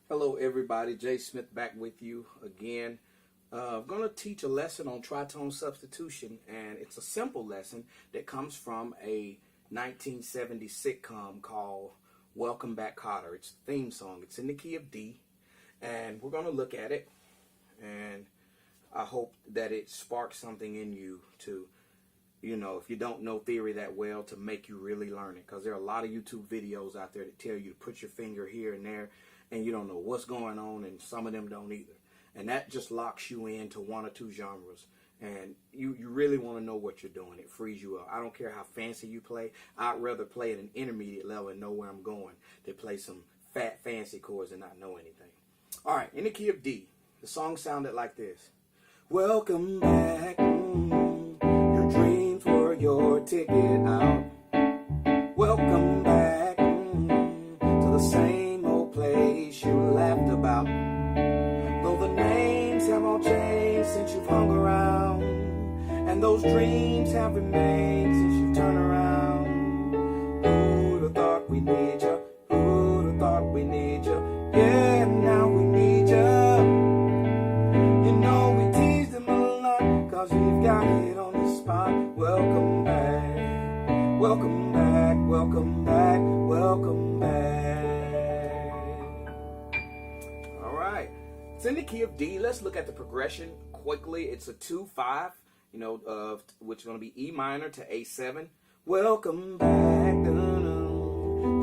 Hello everybody, Jay Smith back with you again. I'm going to teach a lesson on tritone substitution, and it's a simple lesson that comes from a 1970 sitcom called Welcome Back, Kotter. It's a theme song. It's in the key of D, and we're going to look at it, and I hope that it sparks something in you to, if you don't know theory that well, to make you really learn it, because there are a lot of YouTube videos out there that tell you to put your finger here and there, and you don't know what's going on, and some of them don't either. And that just locks you into one or two genres. And you really want to know what you're doing. It frees you up. I don't care how fancy you play. I'd rather play at an intermediate level and know where I'm going than play some fat fancy chords and not know anything. All right, in the key of D, the song sounded like this. Welcome back. Your dreams were your ticket out. Welcome back to the same place you laughed about. Though the names have all changed since you've hung around, and those dreams have remained since you've turned around. Who'd have thought we need you? Who'd have thought we need you? Yeah, now we need you. You know we teased them a lot, cause we've got it on the spot. Welcome back, welcome back, welcome back, welcome back. It's in the key of D. Let's look at the progression quickly. It's a 2-5, which is going to be E minor to A7. Welcome back. Dun, dun,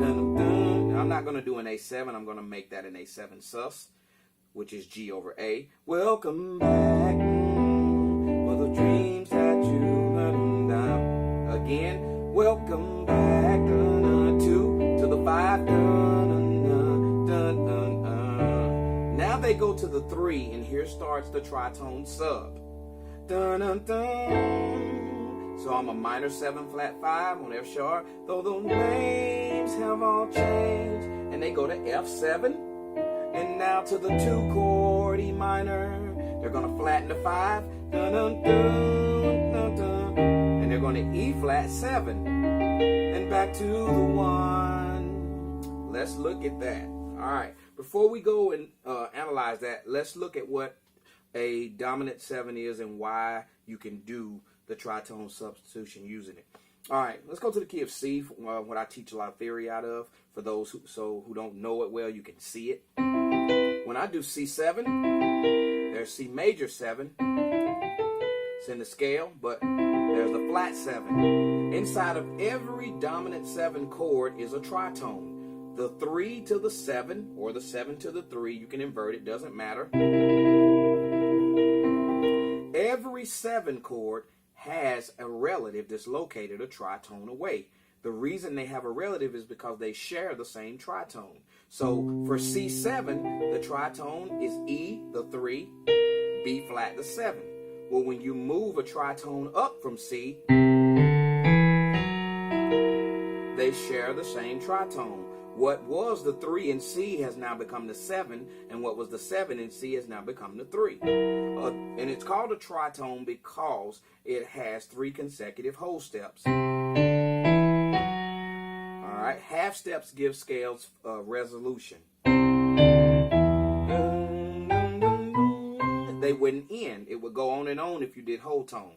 dun, dun. I'm not going to do an A7. I'm going to make that an A7 sus, which is G over A. Welcome back. For the dreams that you dun, again. Welcome back. Dun, dun, 2 to the 5. Dun, dun, dun, dun, dun. Now they go to the 3, and here starts the tritone sub. Dun, dun, dun. So I'm a minor 7 flat 5 on F sharp. Though the names have all changed, and they go to F7, and now to the 2 chord E minor. They're gonna flatten the 5, dun, dun, dun, dun, dun, and they're gonna E flat 7, and back to the 1. Let's look at that. All right. Before we go and analyze that, let's look at what a dominant 7 is and why you can do the tritone substitution using it. All right, let's go to the key of C, what I teach a lot of theory out of. For those who don't know it well, you can see it. When I do C7, there's C major 7. It's in the scale, but there's the flat 7. Inside of every dominant 7 chord is a tritone. The 3 to the 7, or the 7 to the 3, you can invert it, doesn't matter. Every 7 chord has a relative that's located a tritone away. The reason they have a relative is because they share the same tritone. So for C7, the tritone is E, the 3, B flat, the 7. Well, when you move a tritone up from C, they share the same tritone. What was the 3 in C has now become the 7, and what was the 7 in C has now become the 3. And it's called a tritone because it has 3 consecutive whole steps. All right, half steps give scales resolution. They wouldn't end. It would go on and on if you did whole tone.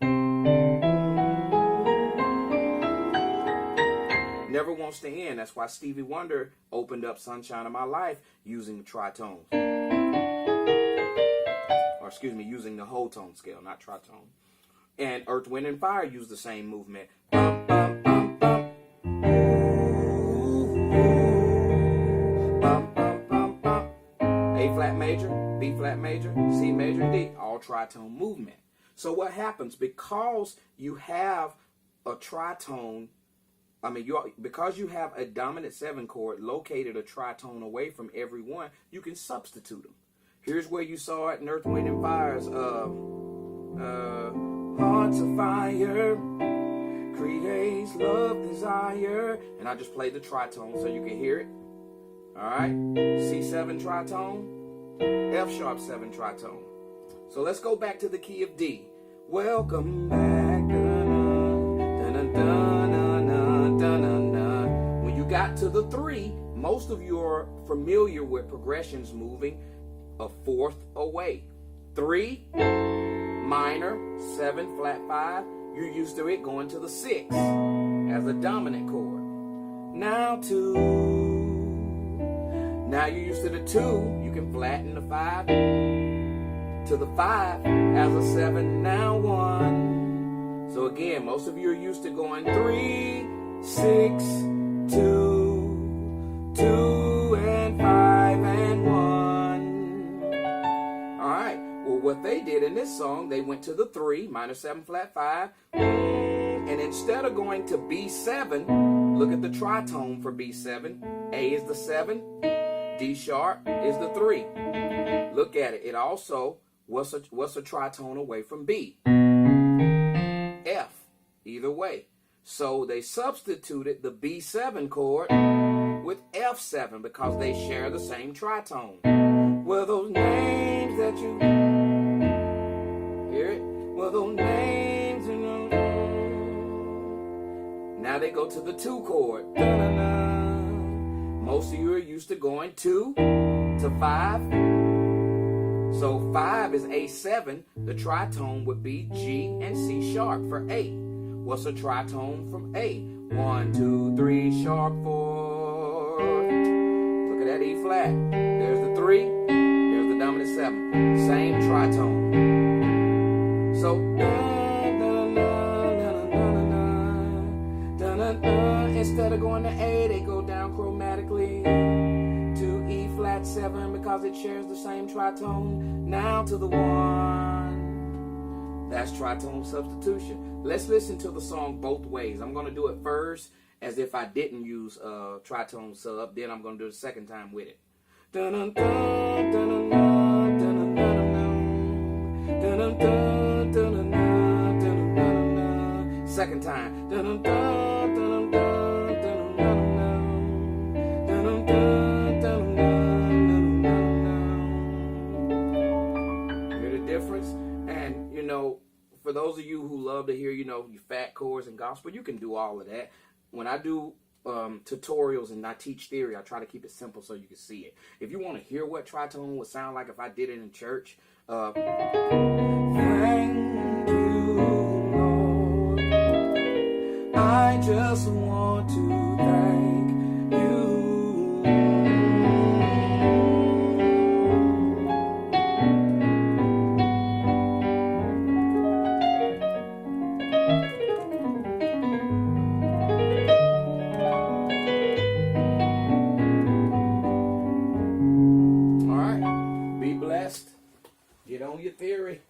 Never wants to end. That's why Stevie Wonder opened up Sunshine of My Life using the tritones. Or excuse me, using the whole tone scale, not tritone. And Earth, Wind, and Fire use the same movement. Bum, bum, bum, bum. Bum, bum, bum, bum. A flat major, B flat major, C major, D, all tritone movement. So what happens? Because you have a tritone, because you have a dominant 7 chord located a tritone away from every one, you can substitute them. Here's where you saw it in Earth, Wind, and Fire's Hearts of Fire creates love, desire. And I just played the tritone so you can hear it. All right, C7 tritone, F sharp 7 tritone. So let's go back to the key of D. Welcome back. Dun, dun, dun, dun, dun, dun, dun, dun. When you got to the 3, Most of you are familiar with progressions moving a fourth away. 3 minor, 7 flat 5. You're used to it going to the 6 as a dominant chord. Now 2. Now you're used to the 2. You can flatten the 5 to the 5 as a 7. Now 1. So again, most of you are used to going 3, 6, 2, 2 and 5 and 1. All right. Well, what they did in this song, they went to the 3, minor 7 flat 5, and instead of going to B7, look at the tritone for B7. A is the 7, D sharp is the 3. Look at it. It also, what's a tritone away from B? F, either way. So they substituted the B7 chord with F7 because they share the same tritone. Well, those names that you hear it? Well, those names, you know. Now they go to the 2 chord. Da-na-na. Most of you are used to going 2 to 5. So 5 is A7. The tritone would be G and C sharp for A. What's a tritone from A? 1, 2, 3, sharp 4. Look at that E flat. There's the 3. There's the dominant 7. Same tritone. So instead of going to A, they go down chromatically to E flat 7 because it shares the same tritone. Now to the 1. That's tritone substitution. Let's listen to the song both ways. I'm going to do it first as if I didn't use tritone sub. Then I'm going to do it the second time with it. Second time. Hear the difference? And, you know, for those of you who love to hear, you know, your fat chords and gospel, you can do all of that. When I do tutorials and I teach theory, I try to keep it simple so you can see it. If you want to hear what tritone would sound like if I did it in church, thank you, Lord. I just want to thank you. All right, be blessed. Get on your theory.